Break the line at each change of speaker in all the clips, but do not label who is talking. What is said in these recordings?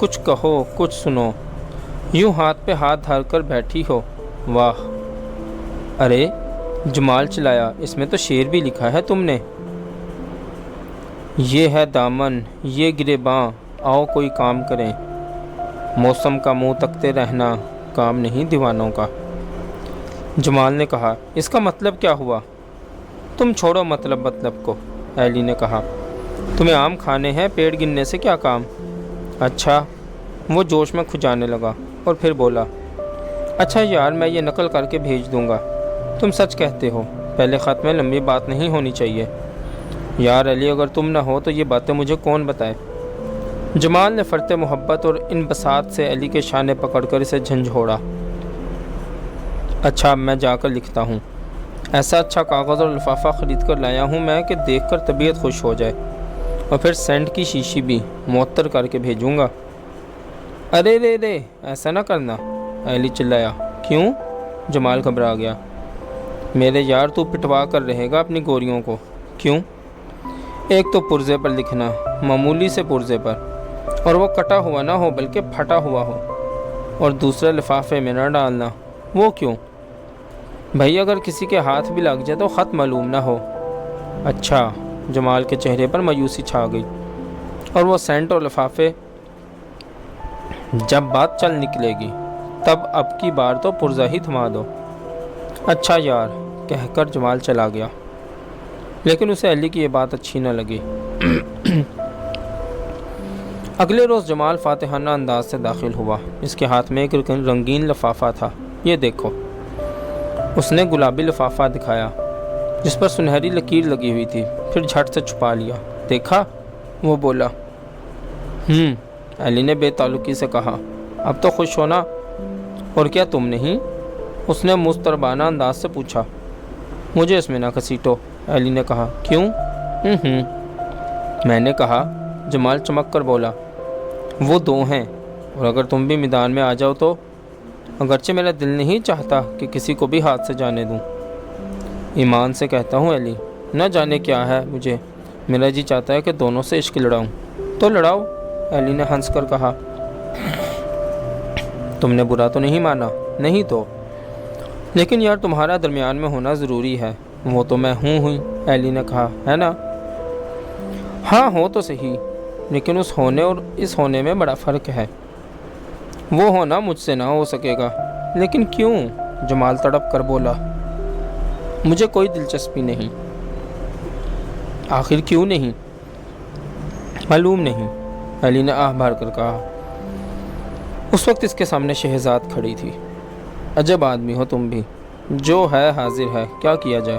کچھ کہو کچھ سنو، یوں ہاتھ پہ ہاتھ دھر کر بیٹھی ہو۔ واہ، ارے جمال چلایا، اس میں تو شعر بھی لکھا ہے تم نے۔ یہ ہے دامن یہ گریباں، آؤ کوئی کام کریں، موسم کا منہ تکتے رہنا کام نہیں دیوانوں کا۔ جمال نے کہا، اس کا مطلب کیا ہوا؟ تم چھوڑو مطلب کو، ایلی نے کہا، تمہیں آم کھانے ہیں، پیڑ گننے سے کیا کام؟ اچھا، وہ جوش میں کھجانے لگا اور پھر بولا، اچھا یار میں یہ نقل کر کے بھیج دوں گا، تم سچ کہتے ہو، پہلے خط میں لمبی بات نہیں ہونی چاہیے۔ یار علی، اگر تم نہ ہو تو یہ باتیں مجھے کون بتائے؟ جمال نے فرط محبت اور انبساط سے علی کے شانے پکڑ کر اسے جھنجھوڑا۔ اچھا، اب میں جا کر لکھتا ہوں، ایسا اچھا کاغذ اور لفافہ خرید کر لایا ہوں میں کہ دیکھ کر طبیعت خوش ہو جائے، اور پھر سینٹ کی شیشی بھی معطر کر کے بھیجوں گا۔ ارے رے رے، ایسا نہ کرنا، ایلی چلایا۔ کیوں؟ جمال گھبرا گیا۔ میرے یار، تو پٹوا کر رہے گا اپنی گوریوں کو۔ کیوں؟ ایک تو پرزے پر لکھنا، معمولی سے پرزے پر، اور وہ کٹا ہوا نہ ہو بلکہ پھٹا ہوا ہو، اور دوسرے لفافے میں نہ ڈالنا۔ وہ کیوں؟ بھائی اگر کسی کے ہاتھ بھی لگ جائے تو خط معلوم نہ ہو۔ اچھا، جمال کے چہرے پر مایوسی چھا گئی، اور وہ سینٹ اور لفافے جب بات چل نکلے گی تب اب کی بار تو پرزہ ہی تھما دو۔ اچھا یار، کہہ کر جمال چلا گیا، لیکن اسے علی کی یہ بات اچھی نہ لگی۔ اگلے روز جمال فاتحانہ انداز سے داخل ہوا۔ اس کے ہاتھ میں ایک رنگین لفافہ تھا، یہ دیکھو۔ اس نے گلابی لفافہ دکھایا جس پر سنہری لکیر لگی ہوئی تھی، پھر جھٹ سے چھپا لیا۔ دیکھا؟ وہ بولا۔ علی نے بے تعلقی سے کہا، اب تو خوش ہونا۔ اور کیا تم نہیں؟ اس نے مستربانہ انداز سے پوچھا۔ مجھے اس میں نہ گھسیٹو، علی نے کہا۔ کیوں؟ میں نے کہا، جمال چمک کر بولا۔ وہ دو ہیں، اور اگر تم بھی میدان میں آ جاؤ تو؟ اگرچہ میرا دل نہیں چاہتا کہ کسی کو بھی ہاتھ سے جانے دوں۔ ایمان سے کہتا ہوں علی، نہ جانے کیا ہے مجھے، میرا جی چاہتا ہے کہ دونوں سے عشق لڑاؤں۔ تو لڑاؤ، علی نے ہنس کر کہا۔ تم نے برا تو نہیں مانا؟ نہیں تو، لیکن یار تمہارا درمیان میں ہونا ضروری ہے۔ وہ تو میں ہوں، علی نے کہا، ہے نا؟ ہاں ہو تو صحیح، لیکن اس ہونے اور اس ہونے میں بڑا فرق ہے۔ وہ ہونا مجھ سے نہ ہو سکے گا۔ لیکن کیوں؟ جمال تڑپ کر بولا۔ مجھے کوئی دلچسپی نہیں۔ آخر کیوں نہیں؟ معلوم نہیں، علی نے آہ بھر کر کہا۔ اس وقت اس کے سامنے شہزاد کھڑی تھی۔ عجب آدمی ہو تم بھی، جو ہے حاضر ہے، کیا کیا جائے؟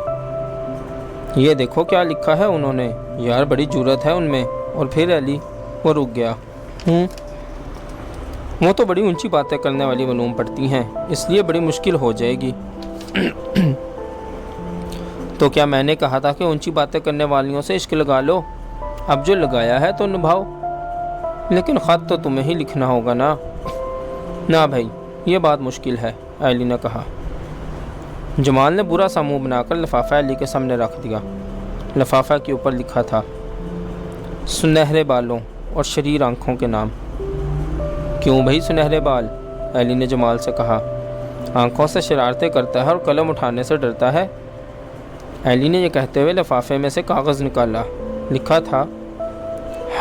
یہ دیکھو کیا لکھا ہے انہوں نے، یار بڑی جرأت ہے ان میں۔ اور پھر علی، وہ رک گیا۔ وہ تو بڑی اونچی باتیں کرنے والی علوم پڑھتی ہیں، اس لیے بڑی مشکل ہو جائے گی۔ تو کیا میں نے کہا تھا کہ اونچی باتیں کرنے والیوں سے عشق لگا لو؟ اب جو لگایا ہے تو نبھاؤ۔ لیکن خط تو تمہیں ہی لکھنا ہوگا نا؟ نہ بھائی، یہ بات مشکل ہے، علی نے کہا۔ جمال نے برا سا منہ بنا کر لفافہ علی کے سامنے رکھ دیا۔ لفافہ کے اوپر لکھا تھا، سنہرے بالوں اور شریر آنکھوں کے نام۔ کیوں بھائی سنہرے بال؟ علی نے جمال سے کہا۔ آنکھوں سے شرارتیں کرتا ہے اور قلم اٹھانے سے ڈرتا ہے۔ علی نے یہ کہتے ہوئے لفافے میں سے کاغذ نکالا۔ لکھا تھا،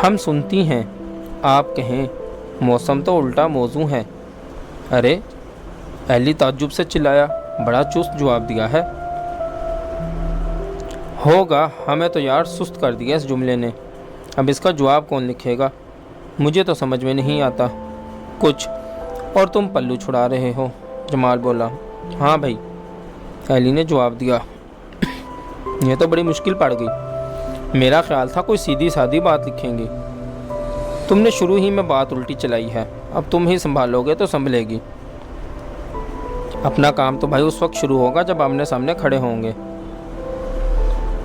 ہم سنتی ہیں، آپ کہیں، موسم تو الٹا موزوں ہے۔ ارے، علی تعجب سے چلایا، بڑا چست جواب دیا ہے۔ ہوگا، ہمیں تو یار سست کر دیا اس جملے نے۔ اب اس کا جواب کون لکھے گا؟ مجھے تو سمجھ میں نہیں آتا کچھ، اور تم پلو چھڑا رہے ہو، جمال بولا۔ ہاں بھائی، علی نے جواب دیا، یہ تو بڑی مشکل پڑ گئی۔ میرا خیال تھا کوئی سیدھی سادھی بات لکھیں گی، تم نے شروع ہی میں بات الٹی چلائی ہے، اب تم ہی سنبھالو گے تو سنبھلے گی۔ اپنا کام تو بھائی اس وقت شروع ہوگا جب آمنے سامنے کھڑے ہوں گے۔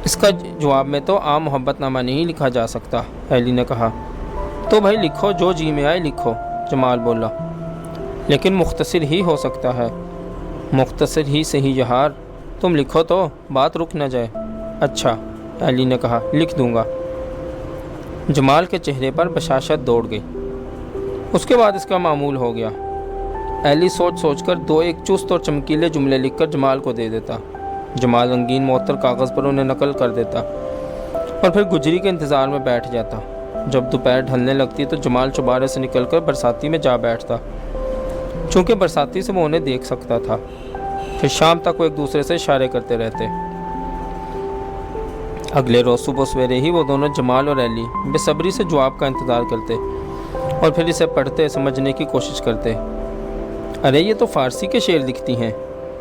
اس کا جواب میں تو عام محبت نامہ نہیں لکھا جا سکتا، علی نے کہا۔ تو بھائی لکھو، جو جی میں آئے لکھو، جمال بولا۔ لیکن مختصر ہی ہو سکتا ہے۔ مختصر ہی صحیح یار، تم لکھو تو بات رک نہ جائے۔ اچھا، علی نے کہا، لکھ دوں گا۔ جمال کے چہرے پر بشاشت دوڑ گئی۔ اس کے بعد اس کا معمول ہو گیا۔ ایلی سوچ سوچ کر 2-1 چست اور چمکیلے جملے لکھ کر جمال کو دے دیتا۔ جمال رنگین معطر کاغذ پر انہیں نقل کر دیتا اور پھر گجری کے انتظار میں بیٹھ جاتا۔ جب دوپہر ڈھلنے لگتی تو جمال چوبارے سے نکل کر برساتی میں جا بیٹھتا، چونکہ برساتی سے وہ انہیں دیکھ سکتا تھا۔ پھر شام تک وہ ایک دوسرے سے اشارے کرتے رہتے۔ اگلے روز صبح سویرے ہی وہ دونوں، جمال اور ایلی، بے صبری سے جواب کا انتظار کرتے اور پھر اسے پڑھتے، سمجھنے کی کوشش کرتے۔ ارے یہ تو فارسی کے شعر لکھتی ہیں،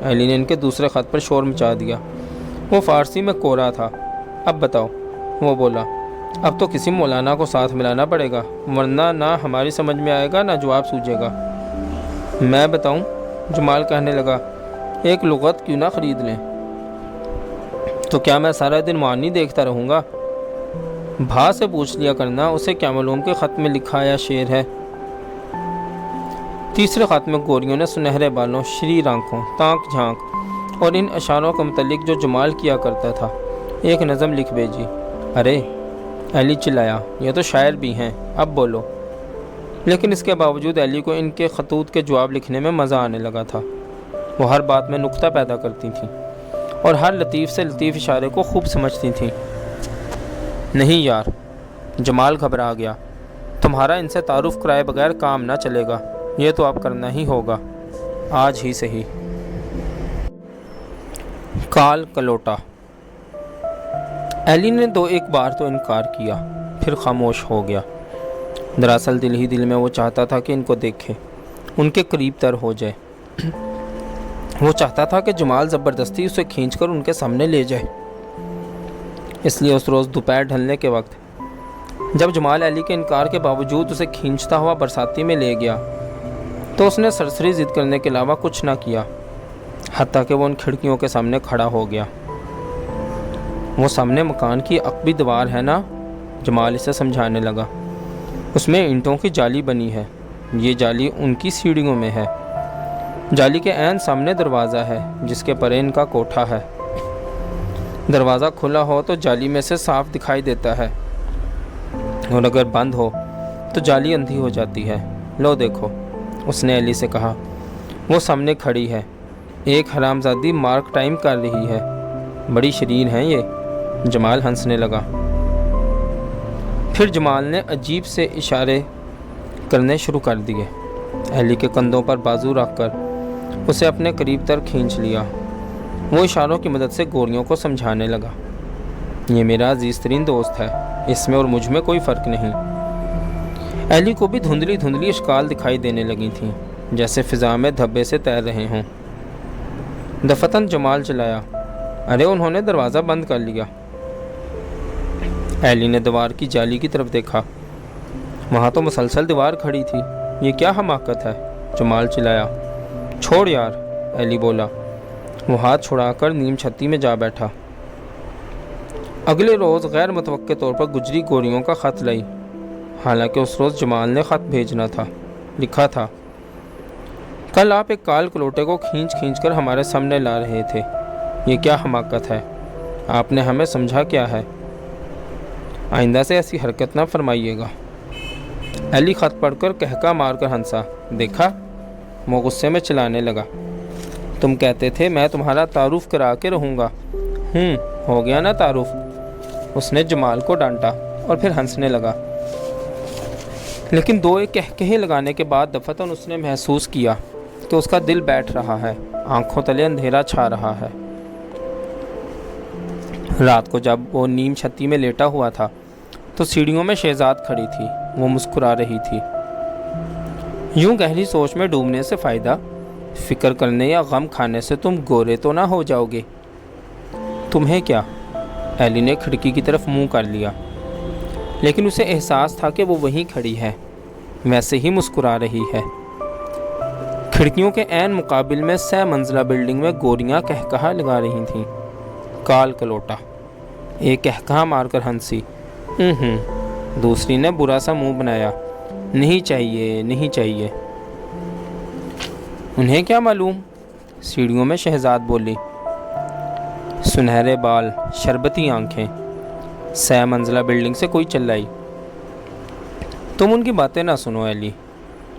ایلی نے ان کے دوسرے خط پر شور مچا دیا۔ وہ فارسی میں کورا تھا۔ اب بتاؤ، وہ بولا، اب تو کسی مولانا کو ساتھ ملانا پڑے گا، ورنہ نہ ہماری سمجھ میں آئے گا نہ جواب سوجے گا۔ میں بتاؤں، جمال کہنے لگا، ایک لغت کیوں نہ خرید لیں؟ تو کیا میں سارا دن معانی دیکھتا رہوں گا؟ بھا سے پوچھ لیا کرنا، اسے کیا معلوم کہ خط میں لکھا یا شعر ہے۔ تیسرے خط میں گوریوں نے سنہرے بالوں، شریر آنکھوں، تانک جھانک اور ان اشاروں کے متعلق جو جمال کیا کرتا تھا ایک نظم لکھ بھیجی۔ ارے، ایلی چلایا، یہ تو شاعر بھی ہیں، اب بولو۔ لیکن اس کے باوجود ایلی کو ان کے خطوط کے جواب لکھنے میں مزہ آنے لگا تھا۔ وہ ہر بات میں نکتہ پیدا کرتی تھیں اور ہر لطیف سے لطیف اشارے کو خوب سمجھتی تھیں۔ نہیں یار، جمال گھبرا گیا، تمہارا ان سے تعارف کرائے بغیر کام نہ چلے گا، یہ تو اب کرنا ہی ہوگا، آج ہی صحیح۔ کال کلوٹا۔ ایلی نے 2-1 بار تو انکار کیا، پھر خاموش ہو گیا۔ دراصل دل ہی دل میں وہ چاہتا تھا کہ ان کو دیکھے، ان کے قریب تر ہو جائے۔ وہ چاہتا تھا کہ جمال زبردستی اسے کھینچ کر ان کے سامنے لے جائے۔ اس لیے اس روز دوپہر ڈھلنے کے وقت جب جمال ایلی کے انکار کے باوجود اسے کھینچتا ہوا برساتی میں لے گیا تو اس نے سرسری ضد کرنے کے علاوہ کچھ نہ کیا، حتیٰ کہ وہ ان کھڑکیوں کے سامنے کھڑا ہو گیا۔ وہ سامنے مکان کی عقبی دیوار ہے نا، جمال اسے سمجھانے لگا، اس میں اینٹوں کی جالی بنی ہے، یہ جالی ان کی سیڑھیوں میں ہے۔ جالی کے عین سامنے دروازہ ہے جس کے پرے ان کا کوٹھا ہے۔ دروازہ کھلا ہو تو جالی میں سے صاف دکھائی دیتا ہے، اور اگر بند ہو تو جالی اندھی ہو جاتی ہے۔ لو دیکھو، اس نے ایلی سے کہا، وہ سامنے کھڑی ہے، ایک حرامزادی مارک ٹائم کر رہی ہے، بڑی شریر ہیں یہ۔ جمال ہنسنے لگا۔ پھر جمال نے عجیب سے اشارے کرنے شروع کر دیے۔ ایلی کے کندھوں پر بازو رکھ کر اسے اپنے قریب تر کھینچ لیا۔ وہ اشاروں کی مدد سے گوریوں کو سمجھانے لگا، یہ میرا عزیز ترین دوست ہے، اس میں اور مجھ میں کوئی فرق نہیں۔ ایلی کو بھی دھندلی دھندلی اشکال دکھائی دینے لگی تھیں، جیسے فضا میں دھبے سے تیر رہے ہوں۔ دفتن جمال چلایا، ارے انہوں نے دروازہ بند کر لیا۔ ایلی نے دیوار کی جالی کی طرف دیکھا، وہاں تو مسلسل دیوار کھڑی تھی، یہ کیا حماقت ہے؟ جمال چلایا۔ چھوڑ یار، ایلی بولا۔ وہ ہاتھ چھڑا کر نیم چھتی میں جا بیٹھا۔ اگلے روز غیر متوقع طور پر گجری گوریوں کا خط لائی، حالانکہ اس روز جمال نے خط بھیجنا تھا۔ لکھا تھا، کل آپ ایک کال کلوٹے کو کھینچ کھینچ کر ہمارے سامنے لا رہے تھے، یہ کیا حماقت ہے؟ آپ نے ہمیں سمجھا کیا ہے؟ آئندہ سے ایسی حرکت نہ فرمائیے گا۔ ایلی خط پڑھ کر کہکا مار کر ہنسا۔ دیکھا؟ وہ غصے میں چلانے لگا، تم کہتے تھے میں تمہارا تعارف کرا کے رہوں گا، ہو گیا نا تعارف؟ اس نے جمال کو ڈانٹا اور پھر ہنسنے لگا۔ لیکن 2-1 کہکہے لگانے کے بعد دفتن اس نے محسوس کیا کہ اس کا دل بیٹھ رہا ہے، آنکھوں تلے اندھیرا چھا رہا ہے۔ رات کو جب وہ نیم چھتی میں لیٹا ہوا تھا تو سیڑھیوں میں شہزاد کھڑی تھی، وہ مسکرا رہی تھی۔ یوں گہری سوچ میں ڈوبنے سے فائدہ، فکر کرنے یا غم کھانے سے تم گورے تو نہ ہو جاؤ گے۔ تمہیں کیا؟ ایلی نے کھڑکی کی طرف منہ کر لیا، لیکن اسے احساس تھا کہ وہ وہیں کھڑی ہے، ویسے ہی مسکرا رہی ہے۔ کھڑکیوں کے عین مقابل میں 6 منزلہ بلڈنگ میں گوریاں کہکہا لگا رہی تھیں۔ کال کلوٹا ایک کہکہا مار کر ہنسی، دوسری نے برا سا منہ بنایا، نہیں چاہیے نہیں چاہیے۔ انہیں کیا معلوم؟ سیڑھیوں میں شہزاد بولی، سنہرے بال، شربتی آنکھیں، 6 منزلہ بلڈنگ سے کوئی چلائی۔ تم ان کی باتیں نہ سنو ایلی،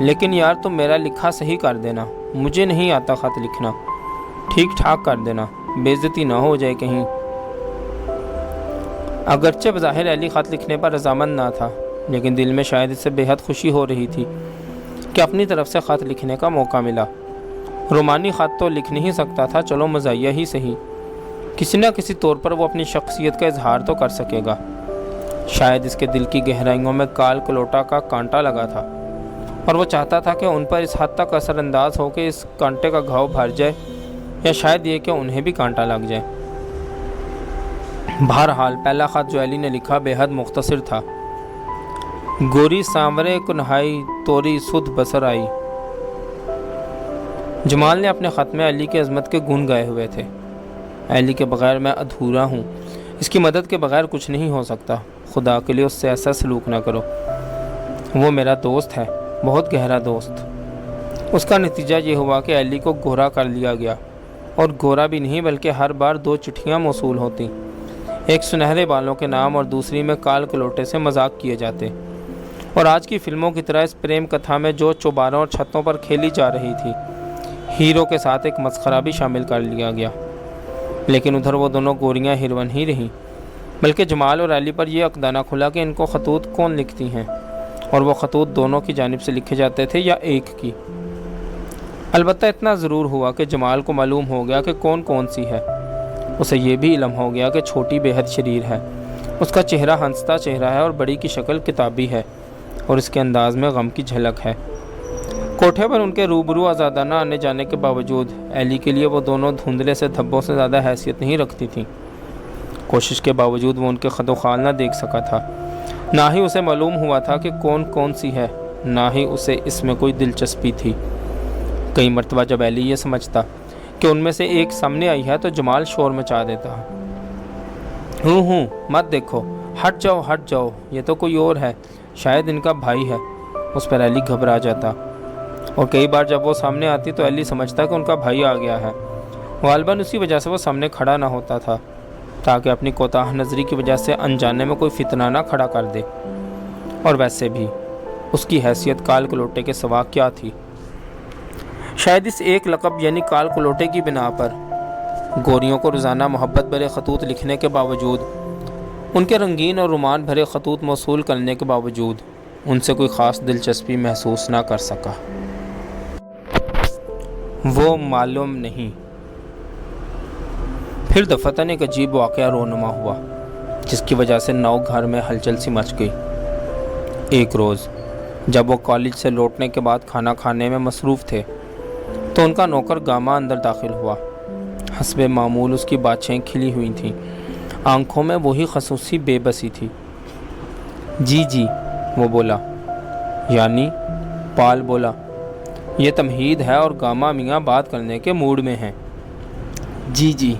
لیکن یار تم میرا لکھا صحیح کر دینا، مجھے نہیں آتا خط لکھنا، ٹھیک ٹھاک کر دینا، بے عزتی نہ ہو جائے کہیں۔ اگرچہ بظاہر ایلی خط لکھنے پر رضامند نہ تھا، لیکن دل میں شاید اس سے بے حد خوشی ہو رہی تھی کہ اپنی طرف سے خط لکھنے کا موقع ملا۔ رومانی خط تو لکھ نہیں سکتا تھا، چلو مزاحیہ ہی صحیح، کسی نہ کسی طور پر وہ اپنی شخصیت کا اظہار تو کر سکے گا۔ شاید اس کے دل کی گہرائیوں میں کال کلوٹا کا کانٹا لگا تھا، اور وہ چاہتا تھا کہ ان پر اس حد تک اثر انداز ہو کہ اس کانٹے کا گھاؤ بھر جائے، یا شاید یہ کہ انہیں بھی کانٹا لگ جائے۔ بہرحال پہلا خط جو ایلی نے لکھا بے حد مختصر تھا۔ گوری سانورے کنہائی توری سدھ بسر آئی۔ جمال نے اپنے خط میں ایلی کی عظمت کے گن گائے ہوئے تھے۔ ایلی کے بغیر میں ادھورا ہوں، اس کی مدد کے بغیر کچھ نہیں ہو سکتا، خدا کے لیے اس سے ایسا سلوک نہ کرو، وہ میرا دوست ہے، بہت گہرا دوست۔ اس کا نتیجہ یہ ہوا کہ ایلی کو گورا کر لیا گیا، اور گورا بھی نہیں بلکہ ہر بار 2 چٹھیاں موصول ہوتی، ایک سنہرے بالوں کے نام اور دوسری میں کال کلوٹے سے مذاق کیے جاتے۔ اور آج کی فلموں کی طرح اس پریم کتھا میں جو چوباروں اور چھتوں پر کھیلی جا رہی تھی، ہیرو کے ساتھ ایک مسخرہ بھی شامل کر لیا گیا۔ لیکن ادھر وہ دونوں گوریاں ہیروئن ہی رہیں، بلکہ جمال اور ایلی پر یہ عقدہ نہ کھلا کہ ان کو خطوط کون لکھتی ہیں، اور وہ خطوط دونوں کی جانب سے لکھے جاتے تھے یا ایک کی۔ البتہ اتنا ضرور ہوا کہ جمال کو معلوم ہو گیا کہ کون سی ہے، اسے یہ بھی علم ہو گیا کہ چھوٹی بے حد شریر ہے، اس کا چہرہ ہنستا چہرہ ہے اور بڑی کی شکل کتابی ہے، اور اس کے انداز میں غم کی جھلک ہے۔ کوٹھے پر ان کے روبرو آزادانہ آنے جانے کے باوجود ایلی کے لیے وہ دونوں دھندلے سے دھبوں سے زیادہ حیثیت نہیں رکھتی تھیں۔ کوشش کے باوجود وہ ان کے خد و خال نہ دیکھ سکا تھا، نہ ہی اسے معلوم ہوا تھا کہ کون سی ہے، نہ ہی اسے اس میں کوئی دلچسپی تھی۔ کئی مرتبہ جب ایلی یہ سمجھتا کہ ان میں سے ایک سامنے آئی ہے تو جمال شور مچا دیتا، ہوں مت دیکھو، ہٹ جاؤ، یہ تو کوئی اور ہے، شاید ان کا بھائی ہے۔ اس پر ایلی گھبرا جاتا، اور کئی بار جب وہ سامنے آتی تو ایلی سمجھتا کہ ان کا بھائی آ گیا ہے۔ غالباً اسی وجہ سے وہ سامنے کھڑا نہ ہوتا تھا، تاکہ اپنی کوتاہ نظری کی وجہ سے انجانے میں کوئی فتنہ نہ کھڑا کر دے۔ اور ویسے بھی اس کی حیثیت کال کلوٹے کے سوا کیا تھی؟ شاید اس ایک لقب یعنی کال کلوٹے کی بنا پر گوریوں کو روزانہ محبت بھرے خطوط لکھنے کے باوجود، ان کے رنگین اور رومان بھرے خطوط موصول کرنے کے باوجود ان سے کوئی خاص دلچسپی محسوس نہ کر سکا۔ وہ معلوم نہیں۔ پھر دفعتاً ایک عجیب واقعہ رونما ہوا، جس کی وجہ سے 9 گھر میں ہلچل سی مچ گئی۔ ایک روز جب وہ کالج سے لوٹنے کے بعد کھانا کھانے میں مصروف تھے تو ان کا نوکر گاما اندر داخل ہوا۔ حسب معمول اس کی باتیں کھلی ہوئی تھیں، آنکھوں میں وہی خصوصی بے بسی تھی۔ جی وہ بولا، یعنی پال بولا، یہ تمہید ہے اور گاما میاں بات کرنے کے موڈ میں ہیں۔ جی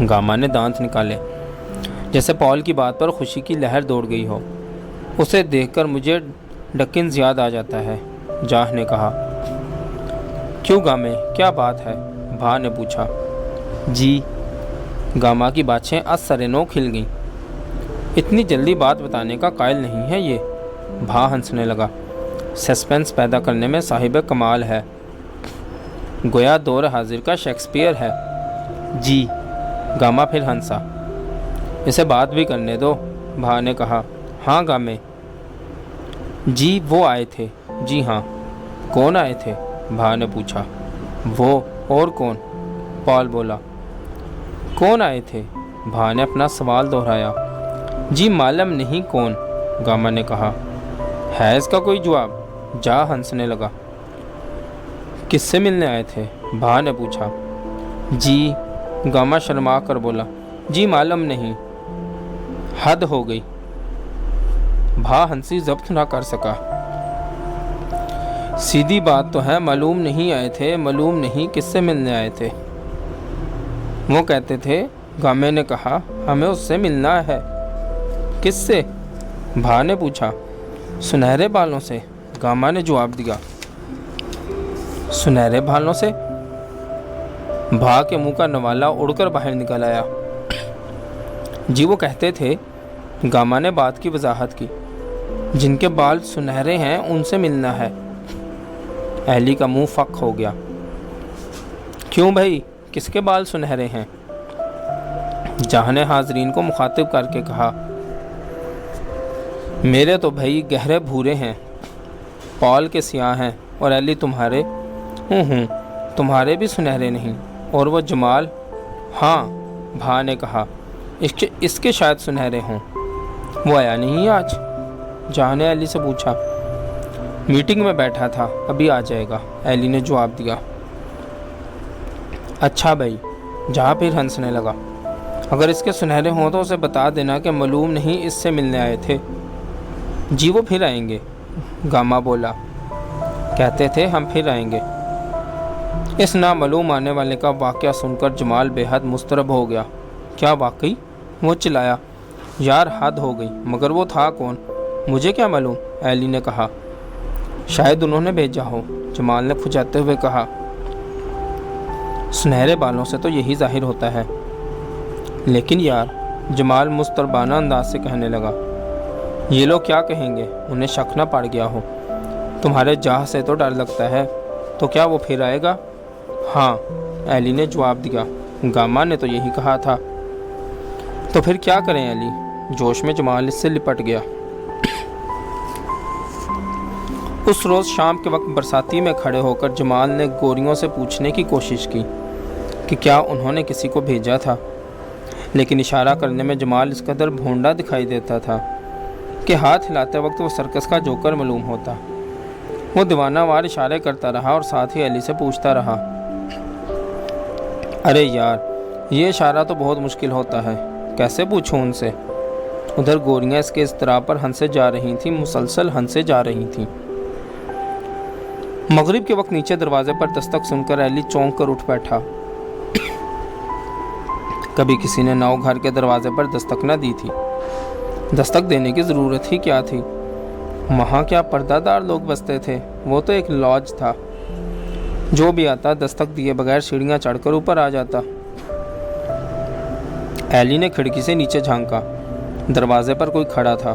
گاما نے دانت نکالے، جیسے پال کی بات پر خوشی کی لہر دوڑ گئی ہو۔ اسے دیکھ کر مجھے ڈکنز یاد آ جاتا ہے، جاہ نے کہا۔ کیوں گامے، کیا بات ہے؟ بھا نے پوچھا۔ جی، گاما کی باتیں از سرنو کھل گئیں۔ اتنی جلدی بات بتانے کا قائل نہیں ہے یہ، بھا ہنسنے لگا۔ سسپینس پیدا کرنے میں صاحب کمال ہے، گویا دور حاضر کا شیکسپیئر ہے۔ جی، گاما پھر ہنسا۔ اسے بات بھی کرنے دو، بھا نے کہا۔ ہاں گامے۔ جی وہ آئے تھے۔ جی ہاں۔ کون آئے تھے؟ بھا نے پوچھا۔ وہ اور کون؟ پال بولا۔ کون آئے تھے؟ بھا نے اپنا سوال دہرایا۔ جی معلوم نہیں کون، گاما نے کہا۔ ہے اس کا کوئی جواب؟ جا ہنسنے لگا۔ کس سے ملنے آئے تھے؟ بھا نے پوچھا۔ جی، گاما شرما کر بولا۔ جی معلوم نہیں۔ حد ہو گئی۔ بھا ہنسی ضبط نہ کر سکا۔ سیدھی بات تو ہے، معلوم نہیں آئے تھے، معلوم نہیں کس سے ملنے آئے تھے۔ وہ کہتے تھے، گامے نے کہا، ہمیں اس سے ملنا ہے۔ کس سے؟ بھا نے پوچھا۔ سنہرے بالوں سے، گاما نے جواب دیا۔ سنہرے بالوں سے؟ بھا کے منہ کا نوالا اڑ کر باہر نکل آیا۔ جی وہ کہتے تھے، گاما نے بات کی وضاحت کی، جن کے بال سنہرے ہیں ان سے ملنا ہے۔ اہلی کا منہ فک ہو گیا۔ کیوں بھائی، کس کے بال سنہرے ہیں؟ جہاں نے حاضرین کو مخاطب کر کے کہا، میرے تو بھائی گہرے بھورے ہیں، پال کے سیاہ ہیں، اور اہلی تمہارے تمہارے بھی سنہرے نہیں۔ اور وہ جمال؟ ہاں، بھا نے کہا، اس کے شاید سنہرے ہوں۔ وہ آیا نہیں آج؟ جہاں نے اہلی سے پوچھا۔ میٹنگ میں بیٹھا تھا، ابھی آ جائے گا، اہلی نے جواب دیا۔ اچھا بھائی، جہاں پھر ہنسنے لگا۔ اگر اس کے سنہرے ہوں تو اسے بتا دینا کہ معلوم نہیں اس سے ملنے آئے تھے۔ جی وہ پھر آئیں گے، گاما بولا، کہتے تھے ہم پھر آئیں گے۔ اس نامعلوم آنے والے کا واقعہ سن کر جمال بے حد مضطرب ہو گیا۔ کیا واقعی؟ وہ چلایا۔ یار حد ہو گئی، مگر وہ تھا کون؟ مجھے کیا معلوم، اہلی نے کہا۔ شاید انہوں نے بھیجا ہو، جمال نے کھجاتے ہوئے کہا۔ سنہرے بالوں سے تو یہی ظاہر ہوتا ہے۔ لیکن یار، جمال مضطربانہ انداز سے کہنے لگا، یہ لوگ کیا کہیں گے؟ انہیں شک نہ پڑ گیا ہو؟ تمہارے جاہ سے تو ڈر لگتا ہے۔ تو کیا وہ پھر آئے گا؟ ہاں، اہلی نے جواب دیا، گاما نے تو یہی کہا تھا۔ تو پھر کیا کریں اہلی؟ جوش میں جمال اس سے لپٹ گیا۔ اس روز شام کے وقت برساتی میں کھڑے ہو کر جمال نے گوریوں سے پوچھنے کی کوشش کی کہ کیا انہوں نے کسی کو بھیجا تھا، لیکن اشارہ کرنے میں جمال اس قدر بھونڈا دکھائی دیتا تھا کہ ہاتھ ہلاتے وقت وہ سرکس کا جوکر معلوم ہوتا۔ وہ دیوانہ وار اشارے کرتا رہا اور ساتھ ہی علی سے پوچھتا رہا، ارے یار، یہ اشارہ تو بہت مشکل ہوتا ہے، کیسے پوچھوں ان سے؟ ادھر گوریاں اس کے اضطراب پر ہنسے جا رہی تھیں، مسلسل ہنسے جا رہی تھیں۔ مغرب کے وقت نیچے دروازے پر دستک سن کر علی چونک کر اٹھ بیٹھا۔ کبھی کسی نے نو گھر کے دروازے پر دستک نہ دی تھی۔ دستک دینے کی ضرورت ہی کیا تھی؟ وہاں کیا پردہ دار لوگ بستے تھے؟ وہ تو ایک لاج تھا۔ جو بھی آتا دستک دیے بغیر سیڑھیاں چڑھ کر اوپر آ جاتا۔ ایلی نے کھڑکی سے نیچے جھانکا، دروازے پر کوئی کھڑا تھا۔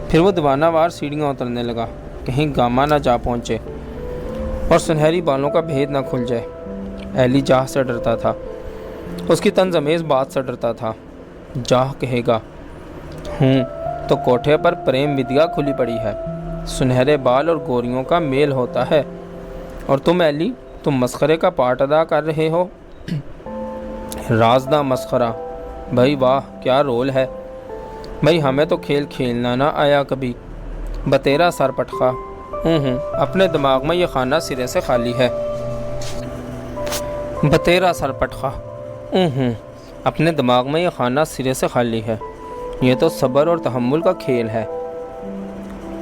پھر وہ دیوانہ وار سیڑھیاں اترنے لگا، کہیں گاما نہ جا پہنچے اور سنہری بالوں کا بھید نہ کھل جائے۔ ایلی جاہ سے ڈرتا تھا، اس کی طنز امیز بات سے ڈرتا تھا۔ جاہ کہے گا، تو کوٹھے پر پریم ودیا کھلی پڑی ہے، سنہرے بال اور گوریوں کا میل ہوتا ہے، اور تم ایلی، تم مسخرے کا پارٹ ادا کر رہے ہو۔ رازداں مسخرہ، بھائی واہ کیا رول ہے بھائی، ہمیں تو کھیل کھیلنا نہ آیا کبھی۔ بتیرا سر پٹخا، اپنے دماغ میں یہ خانہ سرے سے خالی ہے۔ بتیرا سر پٹخا، اپنے دماغ میں یہ خانہ سرے سے خالی ہے۔ یہ تو صبر اور تحمل کا کھیل ہے۔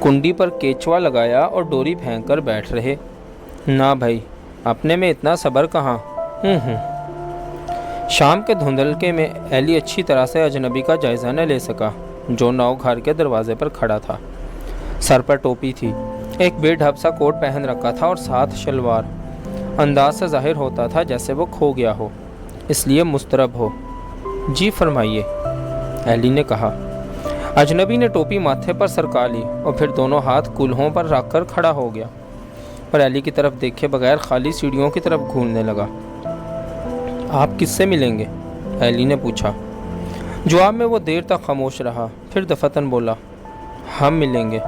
کنڈی پر کیچوا لگایا اور ڈوری پھینک کر بیٹھ رہے۔ نہ بھائی، اپنے میں اتنا صبر کہاں۔ شام کے دھندلکے میں ایلی اچھی طرح سے اجنبی کا جائزہ نہ لے سکا جو نو گھر کے دروازے پر کھڑا تھا۔ سر پر ٹوپی تھی، ایک بے ڈھب سا کوٹ پہن رکھا تھا اور ساتھ شلوار۔ انداز سے ظاہر ہوتا تھا جیسے وہ کھو گیا ہو، اس لیے مضطرب ہو۔ جی فرمائیے، ایلی نے کہا۔ اجنبی نے ٹوپی ماتھے پر سرکا لی اور پھر دونوں ہاتھ کولہوں پر رکھ کر کھڑا ہو گیا اور ایلی کی طرف دیکھے بغیر خالی سیڑھیوں کی طرف گھورنے لگا۔ آپ کس سے ملیں گے؟ ایلی نے پوچھا۔ جواب میں وہ دیر تک خاموش رہا، پھر دفتن بولا، ہم ملیں گے۔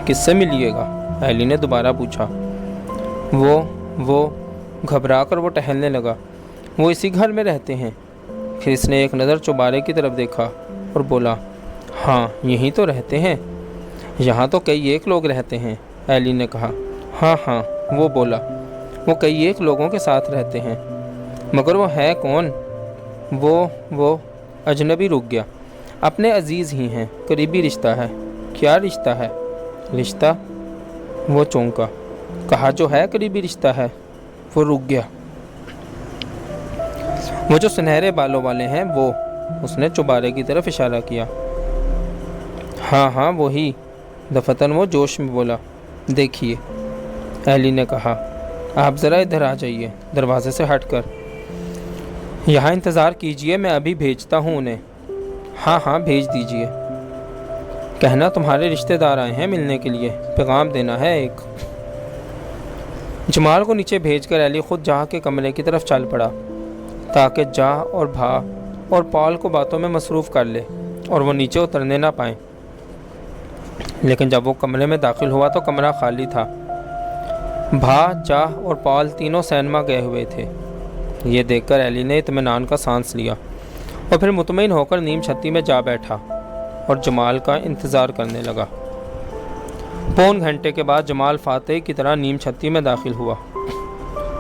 کس سے ملیے گا؟ ایلی نے دوبارہ پوچھا۔ وہ گھبرا کر وہ ٹہلنے لگا۔ وہ اسی گھر میں رہتے ہیں۔ پھر اس نے ایک نظر چوبارے کی طرف دیکھا اور بولا، ہاں یہیں تو رہتے ہیں، یہاں تو کئی ایک لوگ رہتے ہیں۔ ایلی نے کہا، ہاں، وہ بولا، وہ کئی ایک لوگوں کے ساتھ رہتے ہیں، مگر وہ ہے کون؟ وہ اجنبی رک گیا۔ اپنے عزیز ہی ہیں، قریبی رشتہ ہے۔ کیا رشتہ ہے؟ رشتہ؟ وہ چونکا، کہا جو ہے قریبی رشتہ ہے۔ وہ رک گیا۔ وہ جو سنہرے بالوں والے ہیں وہ، اس نے چوبارے کی طرف اشارہ کیا۔ ہاں وہی، دفتن وہ جوش میں بولا۔ دیکھیے، ایلی نے کہا، آپ ذرا ادھر آ جائیے، دروازے سے ہٹ کر۔ یہاں انتظار کیجئے، میں ابھی بھیجتا ہوں انہیں۔ ہاں بھیج دیجئے۔ کہنا تمہارے رشتہ دار آئے ہیں ملنے کے لیے، پیغام دینا ہے ایک۔ جمال کو نیچے بھیج کر ایلی خود جہاں کے کمرے کی طرف چل پڑا تاکہ جا اور بھا اور پال کو باتوں میں مصروف کر لے اور وہ نیچے اترنے نہ پائیں۔ لیکن جب وہ کمرے میں داخل ہوا تو کمرہ خالی تھا۔ بھا، جاہ اور پال تینوں سینما گئے ہوئے تھے۔ یہ دیکھ کر ایلی نے اطمینان کا سانس لیا اور پھر مطمئن ہو کر نیم چھتی میں جا بیٹھا اور جمال کا انتظار کرنے لگا۔ پون گھنٹے کے بعد جمال فاتح کی طرح نیم چھتی میں داخل ہوا۔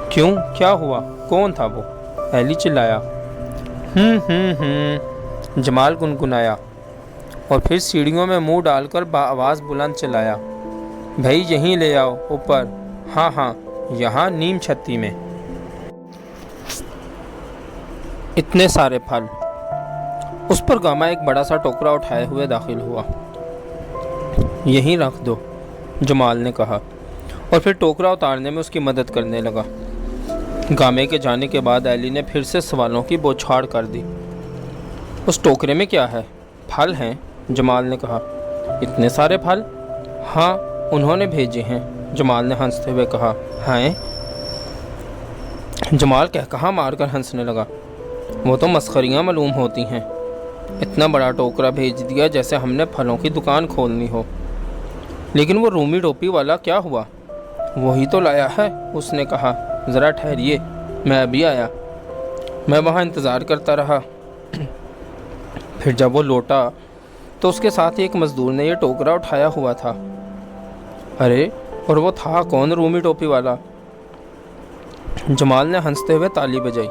کیوں؟ کیا ہوا؟ کون تھا وہ؟ ایلی چلایا۔ جمال گنگنایا اور پھر سیڑھیوں میں منہ ڈال کر بآواز بلند چلایا، بھائی یہیں لے آؤ اوپر۔ ہاں ہاں، یہاں نیم چھتی میں۔ اتنے سارے پھل۔ اس پر گاما ایک بڑا سا ٹوکرا اٹھائے ہوئے داخل ہوا۔ یہیں رکھ دو، جمال نے کہا اور پھر ٹوکرا اتارنے میں اس کی مدد کرنے لگا۔ گامے کے جانے کے بعد ایلی نے پھر سے سوالوں کی بوچھاڑ کر دی۔ اس ٹوکرے میں کیا ہے؟ پھل ہیں، جمال نے کہا۔ اتنے سارے پھل؟ ہاں، انہوں نے بھیجے ہیں، جمال نے ہنستے ہوئے کہا۔ ہیں؟ جمال کہا مار کر ہنسنے لگا۔ وہ تو مسخریاں معلوم ہوتی ہیں، اتنا بڑا ٹوکرا بھیج دیا جیسے ہم نے پھلوں کی دکان کھولنی ہو۔ لیکن وہ رومی ٹوپی والا کیا ہوا؟ وہی تو لایا ہے، اس نے کہا۔ ذرا ٹھہریے، میں ابھی آیا۔ میں وہاں انتظار کرتا رہا۔ پھر جب وہ لوٹا تو اس کے ساتھ ایک مزدور نے یہ ٹوکرا اٹھایا ہوا تھا۔ ارے، اور وہ تھا کون رومی ٹوپی والا؟ جمال نے ہنستے ہوئے تالی بجائی۔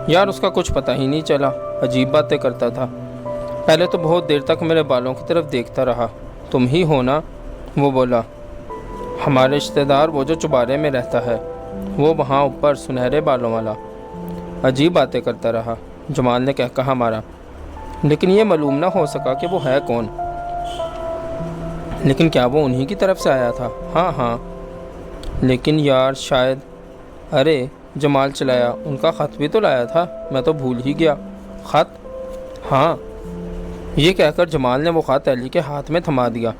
یار اس کا کچھ پتہ ہی نہیں چلا، عجیب باتیں کرتا تھا۔ پہلے تو بہت دیر تک میرے بالوں کی طرف دیکھتا رہا۔ تم ہی ہو نا؟ وہ بولا۔ ہمارے رشتہ دار، وہ جو چوبارے میں رہتا ہے، وہ وہاں اوپر سنہرے بالوں والا۔ عجیب باتیں کرتا رہا، جمال نے کہا مارا، لیکن یہ معلوم نہ ہو سکا کہ وہ ہے کون۔ لیکن کیا وہ انہی کی طرف سے آیا تھا؟ ہاں ہاں، لیکن یار شاید۔ ارے، جمال چلایا، ان کا خط بھی تو لایا تھا، میں تو بھول ہی گیا۔ خط؟ ہاں۔ یہ کہہ کر جمال نے وہ خط ایلی کے ہاتھ میں تھما دیا۔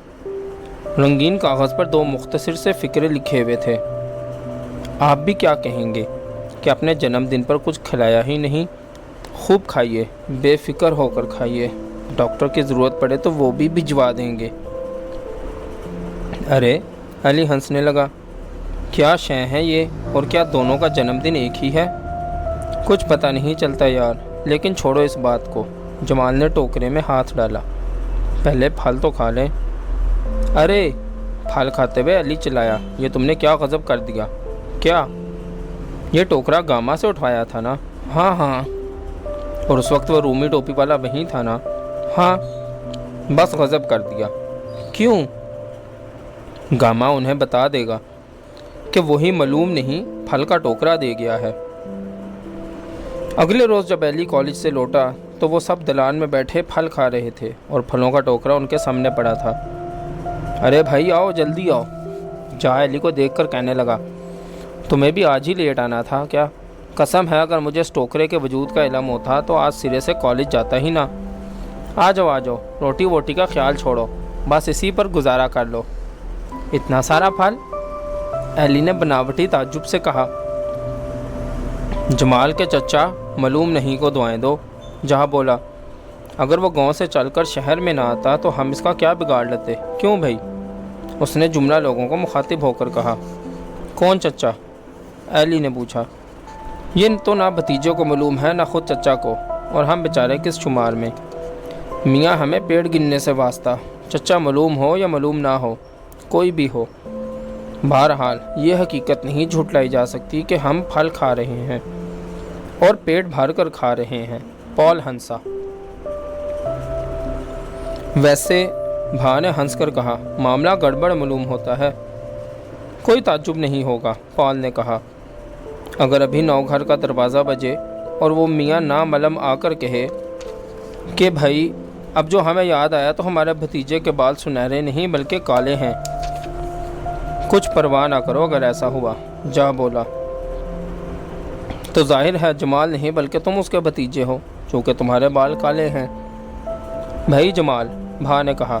رنگین کاغذ پر دو مختصر سے فقرے لکھے ہوئے تھے۔ آپ بھی کیا کہیں گے کہ اپنے جنم دن پر کچھ کھلایا ہی نہیں؟ خوب کھائیے، بے فکر ہو کر کھائیے، ڈاکٹر کی ضرورت پڑے تو وہ بھی بھجوا دیں گے۔ ارے، علی ہنسنے لگا، کیا شے ہے یہ، اور کیا دونوں کا جنم دن ایک ہی ہے؟ کچھ پتہ نہیں چلتا یار، لیکن چھوڑو اس بات کو۔ جمال نے ٹوکرے میں ہاتھ ڈالا۔ پہلے پھل تو کھا لیں۔ ارے، پھل کھاتے ہوئے علی چلایا، یہ تم نے کیا غضب کر دیا؟ کیا؟ یہ ٹوکرا گاما سے اٹھوایا تھا نا؟ ہاں ہاں۔ اور اس وقت وہ رومی ٹوپی والا وہیں تھا نا؟ ہاں۔ بس غضب کر دیا۔ کیوں؟ گاما انہیں بتا دے گا کہ وہی معلوم نہیں پھل کا ٹوکرا دے گیا ہے۔ اگلے روز جب ایلی کالج سے لوٹا تو وہ سب دلان میں بیٹھے پھل کھا رہے تھے اور پھلوں کا ٹوکرا ان کے سامنے پڑا تھا۔ ارے بھائی آؤ، جلدی آؤ، جا ایلی کو دیکھ کر کہنے لگا، تمہیں بھی آج ہی لیٹ آنا تھا کیا؟ قسم ہے اگر مجھے اس ٹوکرے کے وجود کا علم ہوتا تو آج سرے سے کالج جاتا ہی نہ۔ آ جاؤ، روٹی ووٹی کا خیال چھوڑو، بس اسی پر گزارا کر لو۔ اتنا سارا پھل؟ ایلی نے بناوٹی تعجب سے کہا۔ جمال کے چچا معلوم نہیں کو دعائیں دو، جہاں بولا، اگر وہ گاؤں سے چل کر شہر میں نہ آتا تو ہم اس کا کیا بگاڑ لیتے؟ کیوں بھائی؟ اس نے جملہ لوگوں کو مخاطب ہو کر کہا۔ کون چچا؟ ایلی نے پوچھا۔ یہ تو نہ بھتیجوں کو معلوم ہے نہ خود چچا کو، اور ہم بیچارے کس شمار میں؟ میاں ہمیں پیڑ گننے سے واسطہ، چچا معلوم ہو یا معلوم نہ ہو، کوئی بھی ہو۔ بہرحال یہ حقیقت نہیں جھٹلائی جا سکتی کہ ہم پھل کھا رہے ہیں اور پیٹ بھر کر کھا رہے ہیں۔ پال ہنسا۔ ویسے، بھا نے ہنس کر کہا، معاملہ گڑبڑ معلوم ہوتا ہے۔ کوئی تعجب نہیں ہوگا، پال نے کہا، اگر ابھی 9 گھر کا دروازہ بجے اور وہ میاں ناملم آ کر کہے کہ بھائی اب جو ہمیں یاد آیا تو ہمارے بھتیجے کے بال سنہرے نہیں بلکہ کالے ہیں۔ کچھ پرواہ نہ کرو اگر ایسا ہوا، جا بولا۔ تو ظاہر ہے جمال نہیں بلکہ تم اس کے بھتیجے ہو، چونکہ تمہارے بال کالے ہیں۔ بھائی جمال، بھا نے کہا،